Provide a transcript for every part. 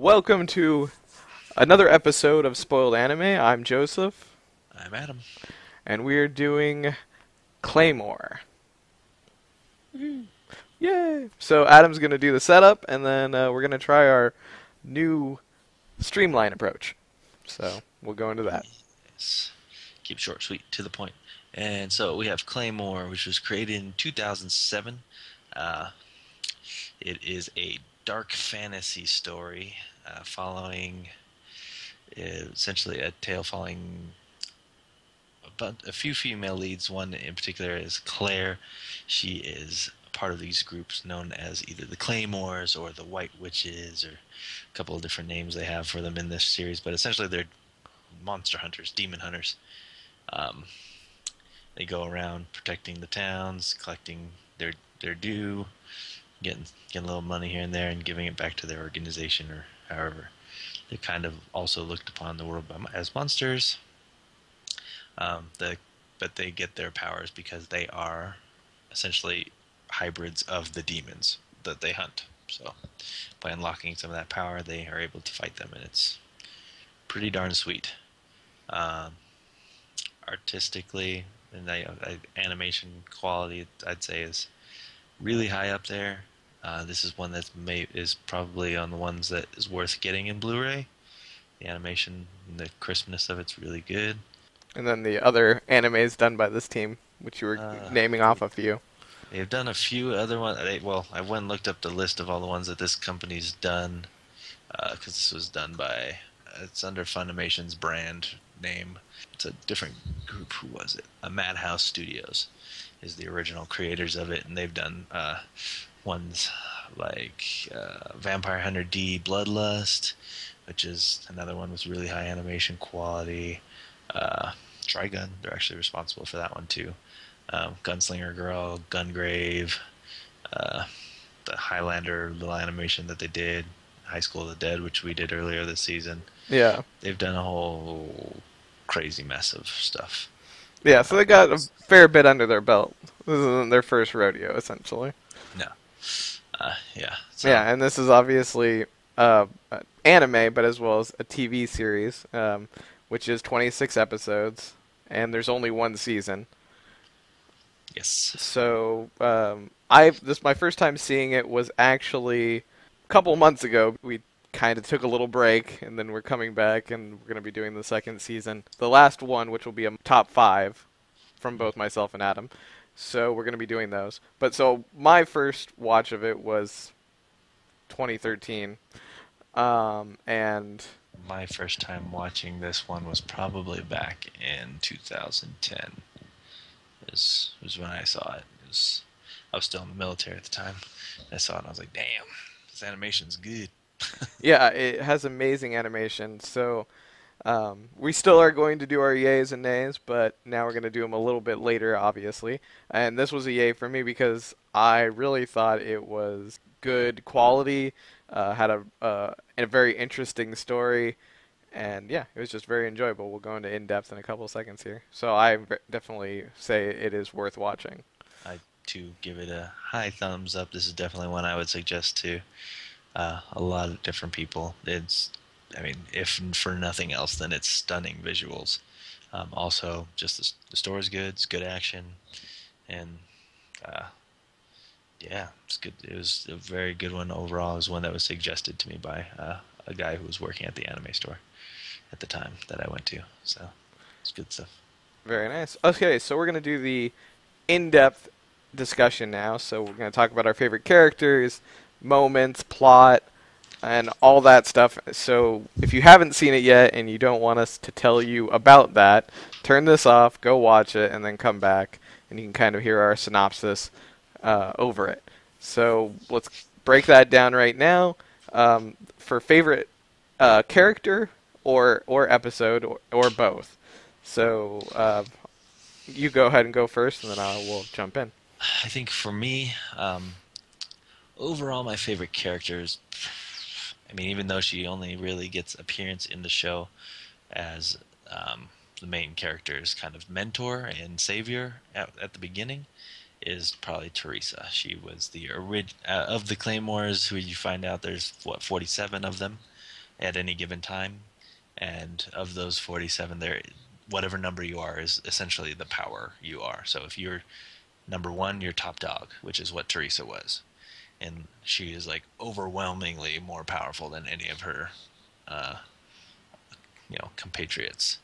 Welcome to another episode of Spoiled Anime. I'm Joseph, I'm Adam. and we're doing Claymore. Yay! So Adam's going to do the setup, and then we're going to try our new streamline approach. So we'll go into that. Yes. Keep short, sweet, to the point. And so we have Claymore, which was created in 2007. Uh, it is a dark fantasy story following essentially a tale following a few female leads. One in particular is Claire. She is part of these groups known as either the Claymores or the White Witches, or a couple of different names they have for them in this series. But essentially, they're monster hunters, demon hunters. Um, they go around protecting the towns, collecting their due, getting a little money here and there, and giving it back to their organization, or however. They kind of also looked upon the world as monsters. But they get their powers because they are essentially hybrids of the demons that they hunt. So by unlocking some of that power, they are able to fight them, and it's pretty darn sweet. Um, Artistically, and animation quality, I'd say, is really high up there. This is one is probably on the ones that is worth getting in Blu-ray. The animation and the crispness of it's really good. And then the other animes done by this team, which you were naming off a few. They've done a few other ones. Well, I went and looked up the list of all the ones that this company's done, because this was done by, it's under Funimation's brand name. It's a different group. Who was it? Madhouse Studios is the original creators of it, and they've done ones like Vampire Hunter D Bloodlust, which is another one with really high animation quality. Trigun, they're actually responsible for that one too. Gunslinger Girl, Gungrave, the Highlander little animation that they did, High School of the Dead, which we did earlier this season. Yeah. They've done a whole crazy mess of stuff. Yeah, so they got a fair bit under their belt. This isn't their first rodeo, essentially. No. Yeah. Yeah, and this is obviously anime, but as well as a TV series, which is 26 episodes, and there's only one season. Yes. So my first time seeing it was actually a couple months ago. We kind of took a little break, and then we're coming back, and we're going to be doing the second season, the last one, which will be a top 5 from both myself and Adam. So we're going to be doing those. But so my first watch of it was 2013, and My first time watching this one was probably back in 2010. Was when I saw it. I was still in the military at the time. I saw it and I was like, damn, this animation's good. yeah, it has amazing animation. So we still are going to do our yays and nays, but now we're going to do them a little bit later, obviously. And this was a yay for me because I really thought it was good quality, had a very interesting story, and yeah, it was just very enjoyable. We'll go into in-depth in a couple of seconds here. So definitely say it is worth watching. I too give it a high thumbs up. This is definitely one I would suggest to a lot of different people. I mean, if for nothing else, then it's stunning visuals. Also, just the story's good. It's good action, and yeah, it's good. It was a very good one overall. It was one that was suggested to me by a guy who was working at the anime store at the time that I went to. So it's good stuff. Very nice. Okay, so we're going to do the in-depth discussion now. So we're going to talk about our favorite characters, moments, plot, and all that stuff. So if you haven't seen it yet and you don't want us to tell you about that, turn this off, go watch it, and then come back, and you can kind of hear our synopsis over it. So let's break that down right now. For favorite character or episode or both. So you go ahead and go first, and then we'll jump in. I think for me, overall, my favorite characters. I mean, even though she only really gets appearance in the show as the main character's kind of mentor and savior at the beginning, is probably Teresa. She was the of the Claymores, who you find out there's 47 of them. at any given time, and of those 47, there, whatever number you are is essentially the power you are. So if you're number one, you're top dog, which is what Teresa was, and she is like overwhelmingly more powerful than any of her, uh, compatriots.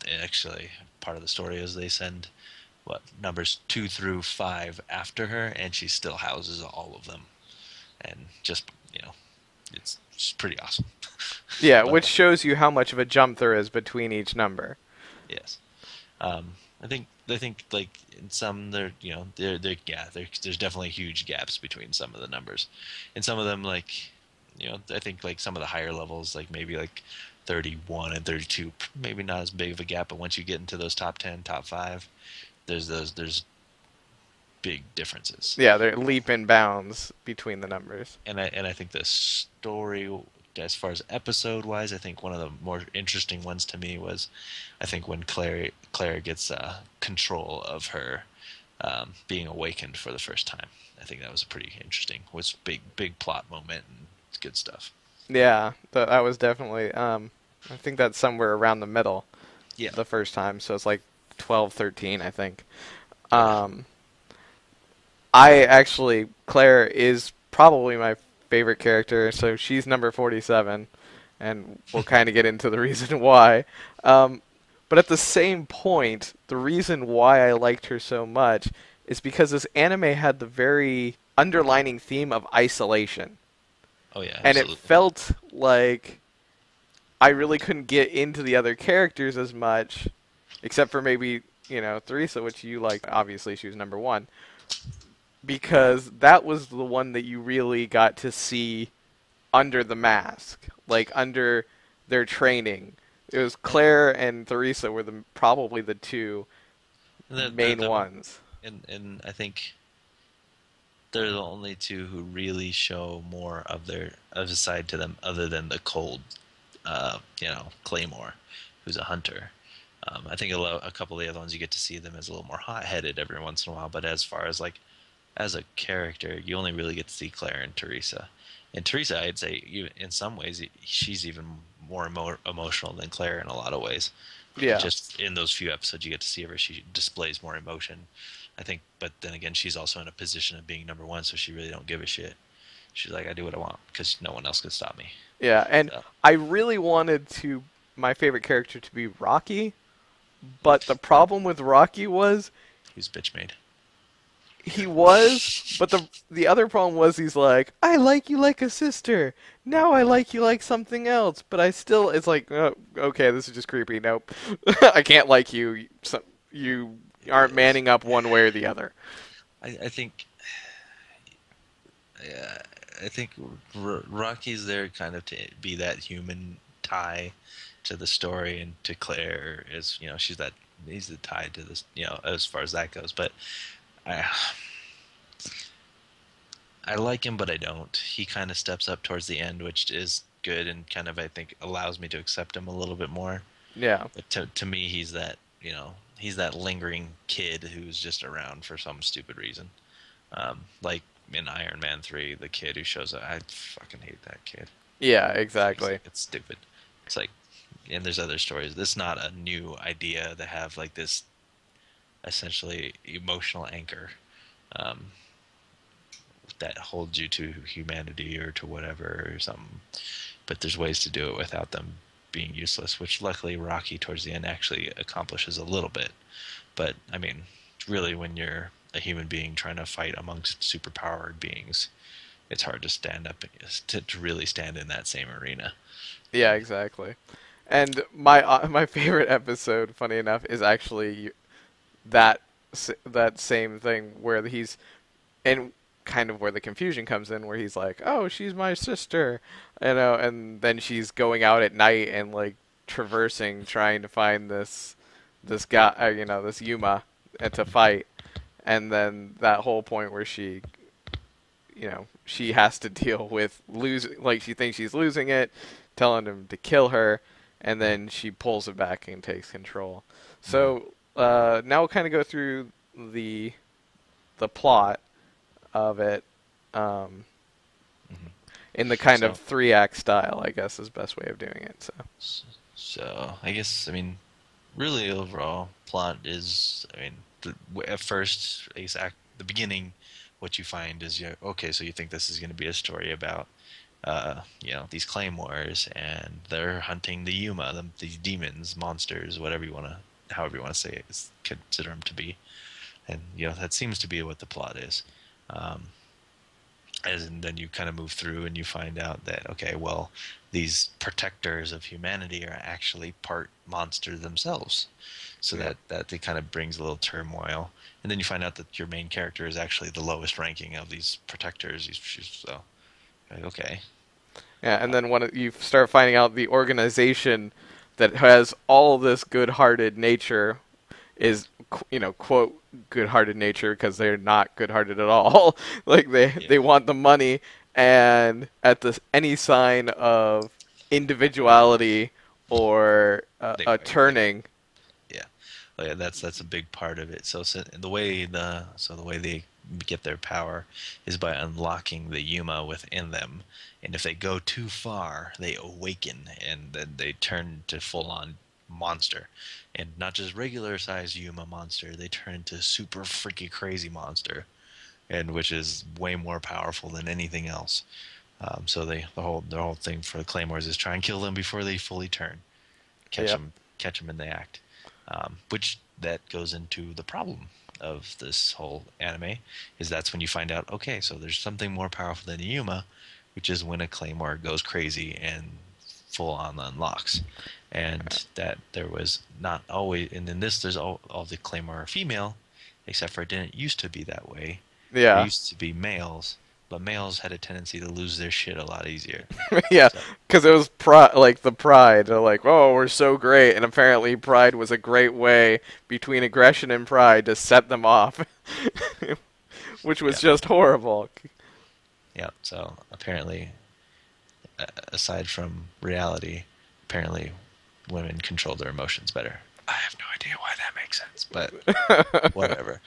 And actually, part of the story is they send what numbers 2 through 5 after her, and she still houses all of them, and just it's pretty awesome. Yeah, But which shows you how much of a jump there is between each number. yes, I think like in some there's definitely huge gaps between some of the numbers, and some of them like I think like some of the higher levels like maybe like 31 and 32 maybe not as big of a gap, but once you get into those top 10, top 5, there's big differences. Yeah, they're leap and bounds between the numbers. And I think the story, as far as episode wise, I think one of the more interesting ones to me was, I think when Claire gets control of her being awakened for the first time. I think that was pretty interesting. Was big plot moment and it's good stuff. Yeah, that was definitely. I think that's somewhere around the middle Yeah. the first time, so it's like 12, 13, I think. Oh yeah. Um, I actually, Claire is probably my favorite character, so she's number 47, and we'll kind of get into the reason why. Um, but at the same point, the reason why I liked her so much is because this anime had the very underlining theme of isolation. Oh yeah. And it Absolutely. felt like I really couldn't get into the other characters as much, except for maybe, Teresa, which you like. Obviously, she was number one because that was the one that you really got to see under the mask, like under their training. It was And Claire and Teresa were probably the two main the ones. and I think they're the only two who really show more of a side to them other than the cold, Claymore, who's a hunter. I think a couple of the other ones you get to see them as a little more hot-headed every once in a while, but as far as like as a character, you only really get to see Claire and Teresa. And Teresa, I'd say, in some ways, she's even more emotional than Claire in a lot of ways. Yeah, Just in those few episodes you get to see her, she displays more emotion, I think. But then again, she's also in a position of being number one, so she really don't give a shit. She's like, I do what I want because no one else can stop me. yeah, and So I really wanted my favorite character to be Rocky, but the problem with Rocky was he's bitch made. he was, but the other problem was he's like, I like you like a sister. Now I like you like something else, but I still. It's like, oh, okay, this is just creepy. Nope, I can't like you. You aren't manning up one way or the other. I think yeah, I think Rocky's there kind of to be that human tie to the story, and to Claire is she's that he's the tie to this as far as that goes. But I I like him, but I don't. He kind of steps up towards the end, which is good and kind of I think allows me to accept him a little bit more. Yeah, But to me, he's that lingering kid who's just around for some stupid reason. Like in Iron Man 3, the kid who shows up, I fucking hate that kid. yeah, exactly. It's stupid. It's like, and there's other stories. This is not a new idea to have like this essentially emotional anchor um, that holds you to humanity or to whatever or something. But there's ways to do it without them being useless, which luckily Rocky towards the end actually accomplishes a little bit. But I mean, really, when you're a human being trying to fight amongst superpowered beings, it's hard to stand up to really stand in that same arena. Yeah, exactly. And my favorite episode, funny enough, is actually that that same thing where he's and kind of where the confusion comes in, where he's like, "Oh, she's my sister," and then she's going out at night and like traversing, trying to find this guy, this Yuma, and to fight, and then that whole point where she has to deal with losing, like she thinks she's losing it, telling him to kill her, and then she pulls it back and takes control. Mm-hmm. So now we'll kind of go through the plot of it. Um, Mm-hmm. in the kind of So, 3-act style, I guess is the best way of doing it. So so I guess I mean really overall plot is I mean at first I guess the beginning what you find is you okay so you think this is going to be a story about these claymores and they're hunting the Yuma these demons monsters whatever you want to however you want to say it consider them to be and that seems to be what the plot is um, and then you kind of move through and you find out that okay well these protectors of humanity are actually part monster themselves so yeah, that it kind of brings a little turmoil and then you find out that your main character is actually the lowest ranking of these protectors so like, okay yeah, and then when you start finding out the organization that has all this good-hearted nature is quote good-hearted nature because they're not good-hearted at all. Like yeah they want the money, and at the any sign of individuality or they a wipe they turning. yeah. Oh, yeah, that's a big part of it. So the way they get their power is by unlocking the Yuma within them, and if they go too far, they awaken, and then they turn to full-on monster, and not just regular size Yuma monster. They turn into super freaky crazy monster, and which is way more powerful than anything else. So their whole thing for the claymores is try and kill them before they fully turn catch Yep. them catch them in the act, which that goes into the problem of this whole anime is that's when you find out okay so there's something more powerful than Yuma, which is when a claymore goes crazy and full on unlocks, and that there was not always and in this there's all the claymore are female except for it didn't used to be that way. There Yeah. used to be males, but males had a tendency to lose their shit a lot easier. Yeah, So because it was like the pride. They're like, oh, we're so great, and apparently pride was a great way between aggression and pride to set them off, which was yeah, just horrible. yeah. So apparently aside from reality, apparently women control their emotions better. I have no idea why that makes sense, but whatever.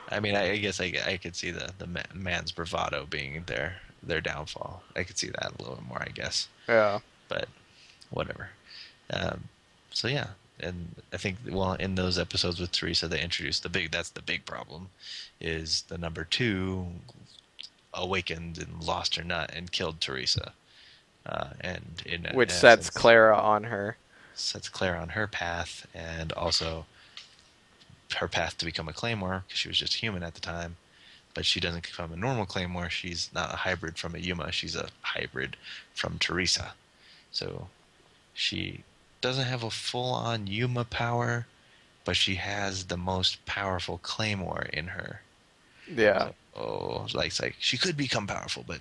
I mean, I guess I could see the man's bravado being their downfall. I could see that a little bit more, I guess, Yeah. but whatever. Um, so yeah, and I think well in those episodes with Teresa, they introduced that's the big problem, is the number two awakened and lost her nut and killed Teresa, and in Which sets essence Clara on her. sets Claire on her path and also her path to become a Claymore because she was just human at the time. But she doesn't become a normal Claymore. She's not a hybrid from a Yuma. She's a hybrid from Teresa. So she doesn't have a full-on Yuma power, but she has the most powerful Claymore in her. Yeah. So, it's like she could become powerful, but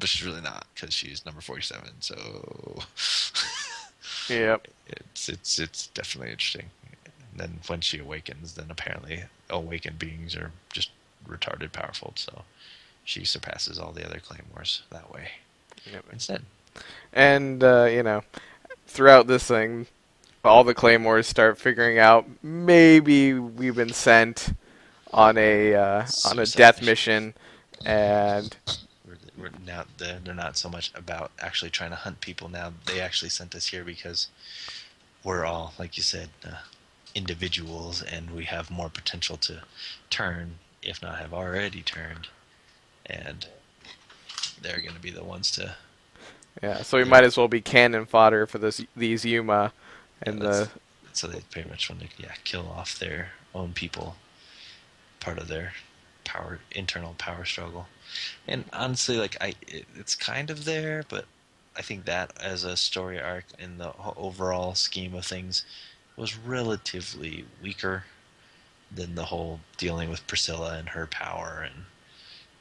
she's really not because she's number 47. So Yep. it's definitely interesting. And then when she awakens, then apparently awakened beings are just retarded powerful. So she surpasses all the other claymores that way Yep. instead. And throughout this thing, all the claymores start figuring out maybe we've been sent on a Suicide death mission. mission, and We're now they're not so much about actually trying to hunt people now. They actually sent us here because we're all, like you said, individuals, and we have more potential to turn, if not have already turned, and they're going to be the ones to. yeah, so we They're, might as well be cannon fodder for these Yuma, yeah, and that's the so they pretty much want to kill off their own people, part of their internal power struggle. And honestly, like it's kind of there, but I think that as a story arc in the overall scheme of things was relatively weaker than the whole dealing with Priscilla and her power and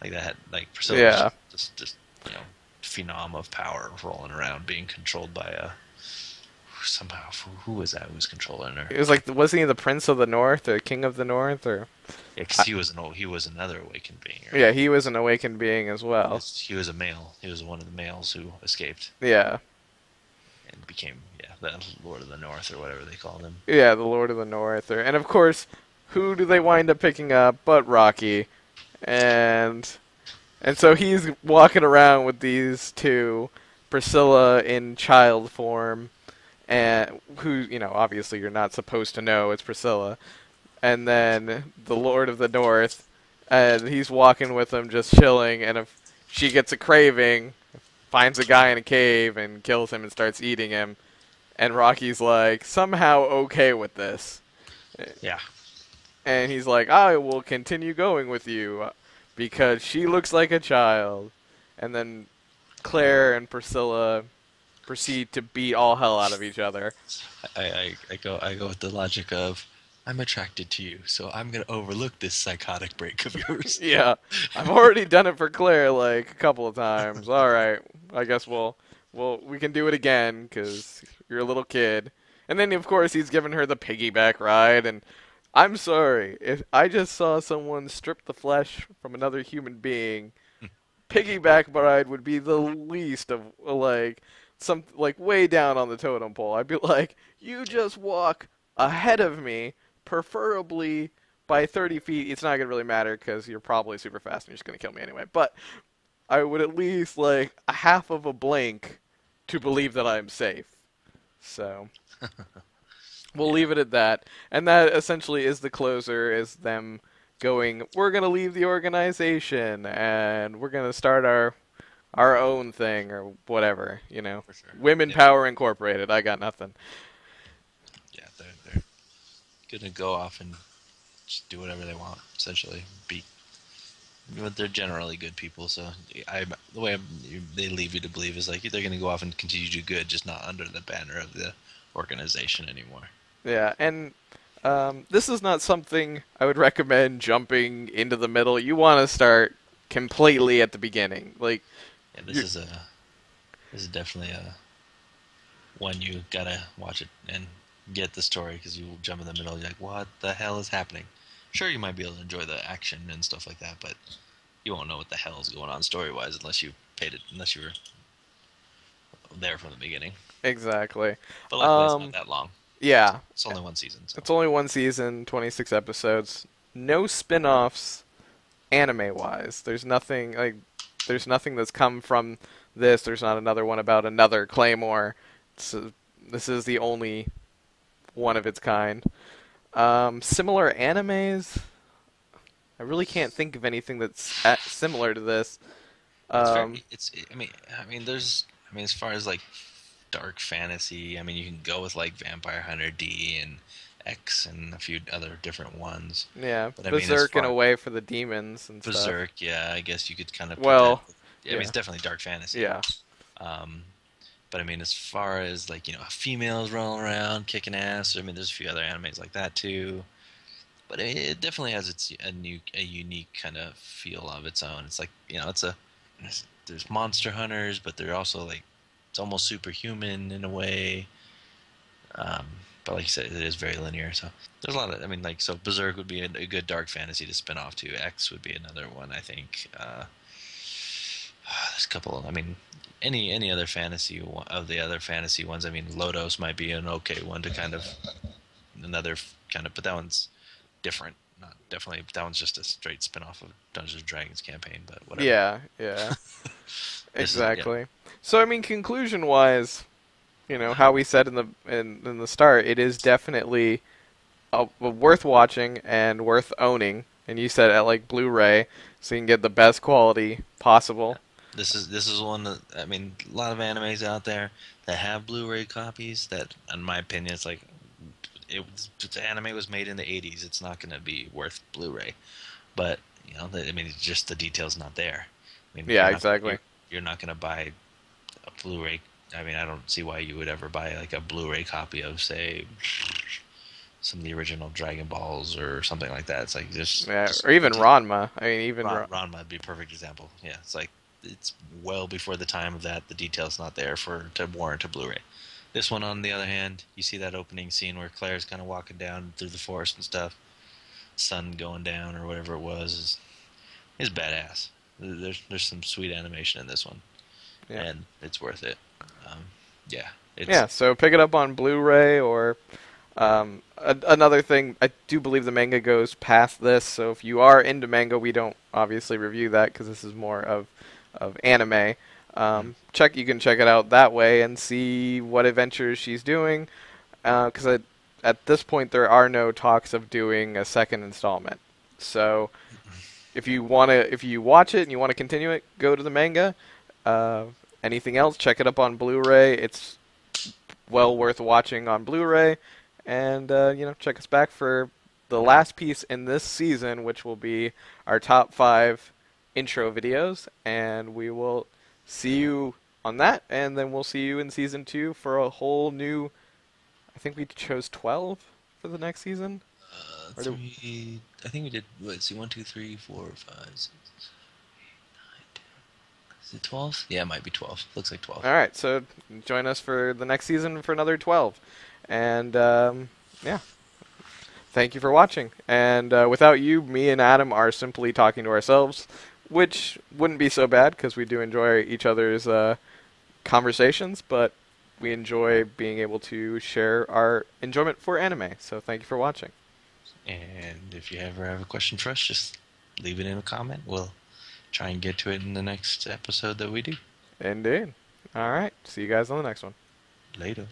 like that. Like Priscilla was yeah, just phenom of power rolling around, being controlled by a somehow who was that who was controlling her? it was like wasn't he the Prince of the North or King of the North or Yeah, because uh, he was another awakened being, right? yeah, he was an awakened being as well. He was a male. He was one of the males who escaped Yeah, and became the Lord of the North or whatever they called him. yeah, the Lord of the North, and of course, who do they wind up picking up but Rocky, and And so he's walking around with these two, Priscilla in child form, and who, obviously you're not supposed to know it's Priscilla, and then the Lord of the North, and he's walking with them just chilling, and if she gets a craving, finds a guy in a cave and kills him and starts eating him, and Rocky's like, somehow okay with this. Yeah. And he's like, I will continue going with you because she looks like a child. And then Claire and Priscilla proceed to beat all hell out of each other. I go with the logic of I'm attracted to you, so I'm gonna overlook this psychotic break of yours. Yeah, I've already done it for Claire like a couple of times. All right, I guess we can do it again because you're a little kid. And then of course he's giving her the piggyback ride, and I'm sorry if I just saw someone strip the flesh from another human being. Piggyback ride would be the least of some way down on the totem pole. I'd be like, you just walk ahead of me, preferably by 30 feet. It's not gonna really matter because you're probably super fast and you're just gonna kill me anyway. But I would at least like a half of a blink to believe that I'm safe. So we'll Yeah. leave it at that. And that essentially is the closer, is them going, we're going to leave the organization and we're going to start our own thing or whatever. For sure. Women Yeah. Power Incorporated. I got nothing. Yeah. They're gonna go off and just do whatever they want. Essentially, but they're generally good people. So the way they leave you to believe is like they're gonna go off and continue to do good, just not under the banner of the organization anymore. Yeah, and this is not something I would recommend jumping into the middle. You want to start completely at the beginning. Like, Yeah. you This is definitely a one you gotta watch it and get the story because you will jump in the middle. You're like, what the hell is happening? Sure, you might be able to enjoy the action and stuff like that, but you won't know what the hell is going on story wise unless you were there from the beginning. exactly. But luckily, it's not Um, that long. yeah, It's only one season, so it's only one season, 26 episodes. No spin-offs anime-wise. There's nothing that's come from this. There's not another one about another Claymore. This is the only one of its kind. Similar animes, I really can't think of anything that's similar to this. it's Um, very. It's. There's. As far as like dark fantasy, you can go with like Vampire Hunter D and X and a few other different ones. yeah, But as Berserk in a far way for the demons and stuff. Berserk, yeah, I guess you could kind of put that. Well, It's yeah, definitely dark fantasy. yeah, Um, but as far as like females rolling around kicking ass, there's a few other animes like that too. But it definitely has a unique kind of feel of its own. It's like there's monster hunters, but they're also like it's almost superhuman in a way. Um, but like you said, it is very linear. So there's a lot of so Berserk would be a good dark fantasy to spin off to. X would be another one, I think. There's a couple. Any other of the other fantasy ones. Lodos might be an okay one to kind of another kind of, but that one's different. Not definitely. That one's just a straight spin-off of Dungeons and Dragons campaign, but whatever. yeah, yeah, This is yeah. exactly. So conclusion-wise, how we said in the start, it is definitely worth watching and worth owning. And you said at like Blu-ray, so you can get the best quality possible. This is one that a lot of animes out there that have Blu-ray copies that, in my opinion, it's like the anime was made in the '80s. It's not going to be worth Blu-ray, but it's just the details not there. Yeah, exactly. You're not going to buy a Blu-ray. I don't see why you would ever buy like a Blu-ray copy of, say, some of the original Dragon Balls or something like that. It's like Yeah, or even Ranma. Even Ranma would be a perfect example. Yeah, it's like it's well before the time of that. The detail's not there to warrant a Blu-ray. This one, on the other hand, you see that opening scene where Claire's kind of walking down through the forest and stuff, sun going down or whatever it was, is badass. There's some sweet animation in this one, yeah. and it's worth it. Yeah, Yeah, so pick it up on Blu-ray or Another thing, I do believe the manga goes past this, so if you are into manga, we don't obviously review that because this is more of anime. Mm. You can check it out that way and see what adventures she's doing. Because at this point there are no talks of doing a second installment. So if you watch it and you want to continue it, go to the manga. Uh, Anything else, check it up on Blu-ray. It's well worth watching on Blu-ray. And check us back for the last piece in this season, which will be our top 5 intro videos, and we will see you on that, and then we'll see you in season 2 for a whole new. I think we chose 12 for the next season. Or do, Three. I think we did. Let's see. 1, 2, 3, 4, 5, 6. Is it 12? Yeah, it might be 12. Looks like 12. all right, so join us for the next season for another 12, and yeah. Thank you for watching. And without you, me and Adam are simply talking to ourselves, which wouldn't be so bad because we do enjoy each other's conversations, but we enjoy being able to share our enjoyment for anime. So thank you for watching. And if you ever have a question for us, just leave it in a comment. We'll try and get to it in the next episode that we do. Indeed. All right. See you guys on the next one. Later.